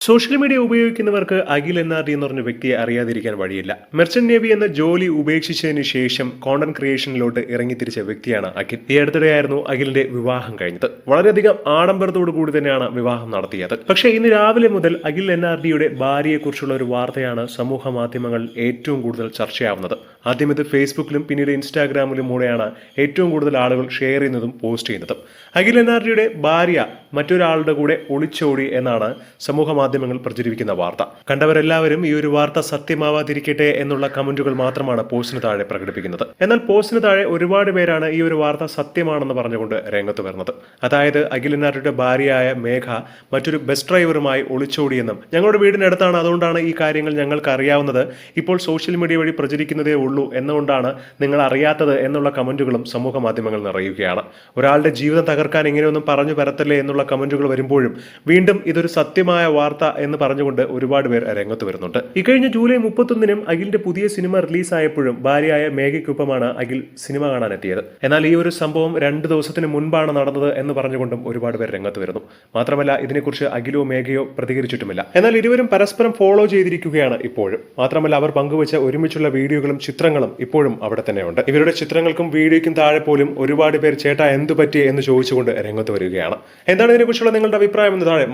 Social media ഉപയോഗിക്കുന്നവർക്ക് Akhil NRD എന്ന് പറഞ്ഞ വ്യക്തിയെ അറിയാതിരിക്കാൻ വഴിയില്ല. മെർച്ചന്റ് നേവി എന്ന ജോലി ഉപേക്ഷിച്ചതിന് ശേഷം കോണ്ടന്റ് ക്രിയേഷനിലോട്ട് ഇറങ്ങിത്തിരിച്ച വ്യക്തിയാണ് അഖിൽ. ഈ അടുത്തിടെയായിരുന്നു അഖിലിന്റെ വിവാഹം കഴിഞ്ഞത്. വളരെയധികം ആഡംബരത്തോടു കൂടി തന്നെയാണ് വിവാഹം നടത്തിയത്. പക്ഷേ ഇന്ന് രാവിലെ മുതൽ അഖിൽ NRDയുടെ ഭാര്യയെക്കുറിച്ചുള്ള ഒരു വാർത്തയാണ് സമൂഹ മാധ്യമങ്ങളിൽ ഏറ്റവും കൂടുതൽ ചർച്ചയാവുന്നത്. ആദ്യം ഇത് ഫേസ്ബുക്കിലും പിന്നീട് ഇൻസ്റ്റാഗ്രാമിലൂടെയാണ് ഏറ്റവും കൂടുതൽ ആളുകൾ ഷെയർ ചെയ്യുന്നതും പോസ്റ്റ് ചെയ്യുന്നതും. അഖിൽ NRDയുടെ ഭാര്യ മറ്റൊരാളുടെ കൂടെ ഒളിച്ചോടി എന്നാണ് സമൂഹ മാധ്യമങ്ങൾ പ്രചരിപ്പിക്കുന്ന വാർത്ത. കണ്ടവരെല്ലാവരും ഈ ഒരു വാർത്ത സത്യമാവാതിരിക്കട്ടെ എന്നുള്ള കമന്റുകൾ മാത്രമാണ് പോസ്റ്റിന് താഴെ പ്രകടിപ്പിക്കുന്നത്. എന്നാൽ പോസ്റ്റിന് താഴെ ഒരുപാട് പേരാണ് ഈ ഒരു വാർത്ത സത്യമാണെന്ന് പറഞ്ഞുകൊണ്ട് രംഗത്ത് വരുന്നത്. അതായത് അഖിൽ NRDയുടെ ഭാര്യയായ മേഘ മറ്റൊരു ബസ് ഡ്രൈവറുമായി ഒളിച്ചോടിയെന്നും ഞങ്ങളുടെ വീടിനടുത്താണ്, അതുകൊണ്ടാണ് ഈ കാര്യങ്ങൾ ഞങ്ങൾക്ക് അറിയാവുന്നത്, ഇപ്പോൾ സോഷ്യൽ മീഡിയ വഴി പ്രചരിക്കുന്നതേ ഉള്ളൂ എന്നുകൊണ്ടാണ് നിങ്ങൾ അറിയാത്തത് എന്നുള്ള കമന്റുകളും സമൂഹ മാധ്യമങ്ങൾ നിറയുകയാണ്. ഒരാളുടെ ജീവിതം തകർക്കാൻ ഇങ്ങനെയൊന്നും പറഞ്ഞു വരത്തല്ലേ എന്നുള്ള കമന്റുകൾ വരുമ്പോഴും വീണ്ടും ഇതൊരു സത്യമായ വാർത്ത എന്ന് പറഞ്ഞുകൊണ്ട് ഒരുപാട് പേർ രംഗത്ത് വരുന്നുണ്ട്. ഇക്കഴിഞ്ഞ ജൂലൈ 31-നും അഖിലിന്റെ പുതിയ സിനിമ റിലീസായപ്പോഴും ഭാര്യയായ മേഘയ്ക്കൊപ്പമാണ് അഖിൽ സിനിമ കാണാൻ എത്തിയത്. എന്നാൽ ഈ ഒരു സംഭവം 2 ദിവസത്തിന് മുൻപാണ് നടന്നത് എന്ന് പറഞ്ഞുകൊണ്ടും ഒരുപാട് പേർ രംഗത്ത് വരുന്നു. മാത്രമല്ല ഇതിനെക്കുറിച്ച് അഖിലോ മേഘയോ പ്രതികരിച്ചിട്ടുമില്ല. എന്നാൽ ഇരുവരും പരസ്പരം ഫോളോ ചെയ്തിരിക്കുകയാണ് ഇപ്പോഴും. മാത്രമല്ല അവർ പങ്കുവച്ച ഒരുമിച്ചുള്ള വീഡിയോകളും ചിത്രങ്ങളും ഇപ്പോഴും അവിടെ തന്നെയുണ്ട്. ഇവരുടെ ചിത്രങ്ങൾക്കും വീഡിയോയ്ക്കും താഴെ പോലും ഒരുപാട് പേർ ചേട്ടാ എന്തു പറ്റി എന്ന് ചോദിച്ചുകൊണ്ട് രംഗത്ത് വരികയാണ്. എന്താണ് ഇതിനെക്കുറിച്ചുള്ള നിങ്ങളുടെ അഭിപ്രായം എന്ന് താഴെ